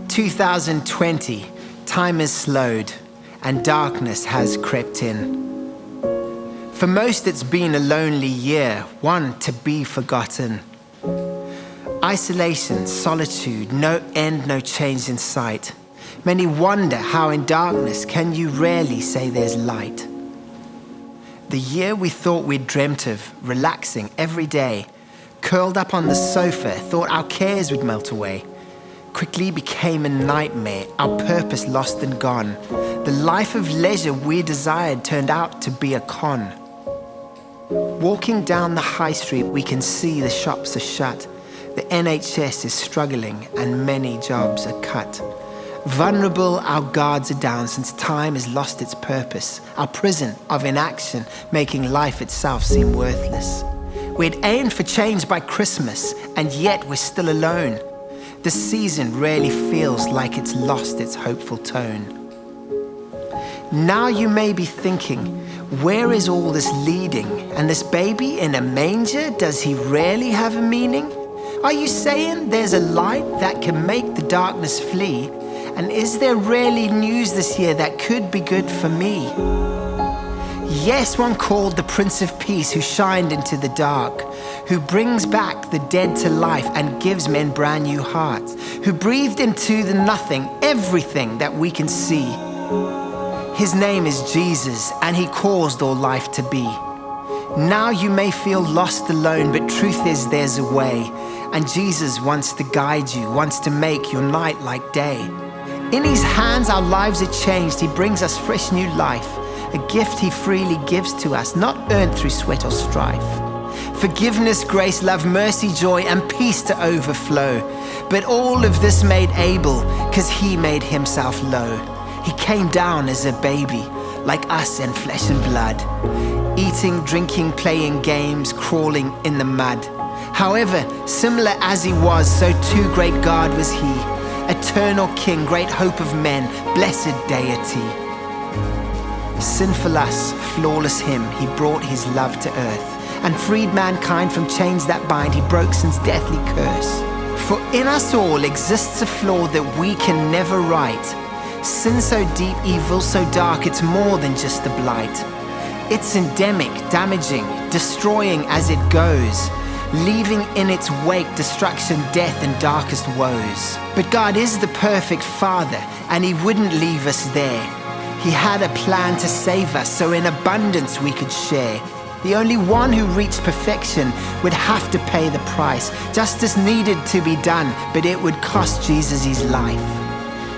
2020, time has slowed and darkness has crept in. For most it's been a lonely year, one to be forgotten. Isolation, solitude, no end, no change in sight. Many wonder how in darkness can you rarely say there's light. The year we thought we'd dreamt of, relaxing every day, curled up on the sofa, thought our cares would melt away, quickly became a nightmare, our purpose lost and gone. The life of leisure we desired turned out to be a con. Walking down the high street, we can see the shops are shut. The NHS is struggling and many jobs are cut. Vulnerable, our guards are down since time has lost its purpose. Our prison of inaction, making life itself seem worthless. We'd aimed for change by Christmas, and yet we're still alone. The season rarely feels like it's lost its hopeful tone. Now you may be thinking, where is all this leading? And this baby in a manger, does he really have a meaning? Are you saying there's a light that can make the darkness flee? And is there really news this year that could be good for me? Yes, one called the Prince of Peace, who shined into the dark, who brings back the dead to life and gives men brand new hearts, who breathed into the nothing everything that we can see. His name is Jesus, and he caused all life to be. Now you may feel lost alone, but truth is there's a way, and Jesus wants to guide you, wants to make your night like day. In his hands our lives are changed. He brings us fresh new life, a gift he freely gives to us, not earned through sweat or strife. Forgiveness, grace, love, mercy, joy, and peace to overflow. But all of this made able, 'cause he made himself low. He came down as a baby, like us in flesh and blood, eating, drinking, playing games, crawling in the mud. However, similar as he was, so too great God was he. Eternal King, great hope of men, blessed deity. Sinful us, flawless him, he brought his love to earth and freed mankind from chains that bind. He broke sin's deathly curse. For in us all exists a flaw that we can never right. Sin so deep, evil so dark, it's more than just a blight. It's endemic, damaging, destroying as it goes, leaving in its wake destruction, death, and darkest woes. But God is the perfect Father, and he wouldn't leave us there. He had a plan to save us, so in abundance we could share. The only one who reached perfection would have to pay the price. Justice needed to be done, but it would cost Jesus his life.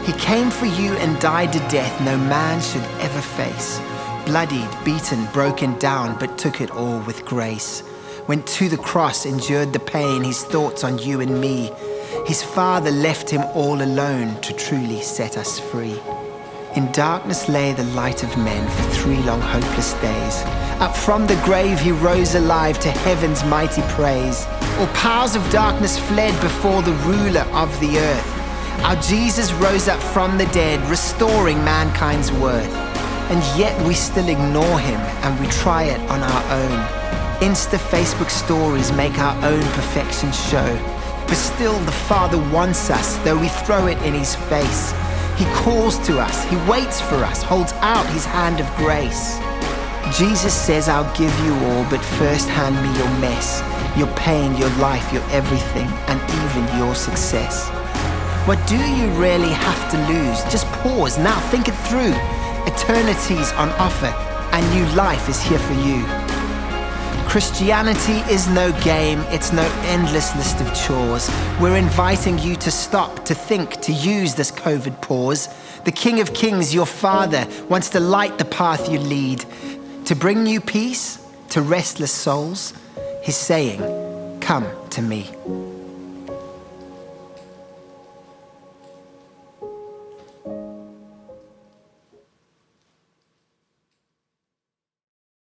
He came for you and died to death no man should ever face. Bloodied, beaten, broken down, but took it all with grace. Went to the cross, endured the pain, his thoughts on you and me. His Father left him all alone to truly set us free. In darkness lay the light of men for 3 long hopeless days. Up from the grave he rose alive to heaven's mighty praise. All powers of darkness fled before the ruler of the earth. Our Jesus rose up from the dead, restoring mankind's worth. And yet we still ignore him and we try it on our own. Insta Facebook stories make our own perfection show. But still the Father wants us, though we throw it in his face. He calls to us, he waits for us, holds out his hand of grace. Jesus says, I'll give you all, but first hand me your mess, your pain, your life, your everything, and even your success. What do you really have to lose? Just pause, now think it through. Eternity's on offer, and new life is here for you. Christianity is no game, it's no endless list of chores. We're inviting you to stop, to think, to use this COVID pause. The King of Kings, your Father, wants to light the path you lead, to bring you peace to restless souls. He's saying, come to me.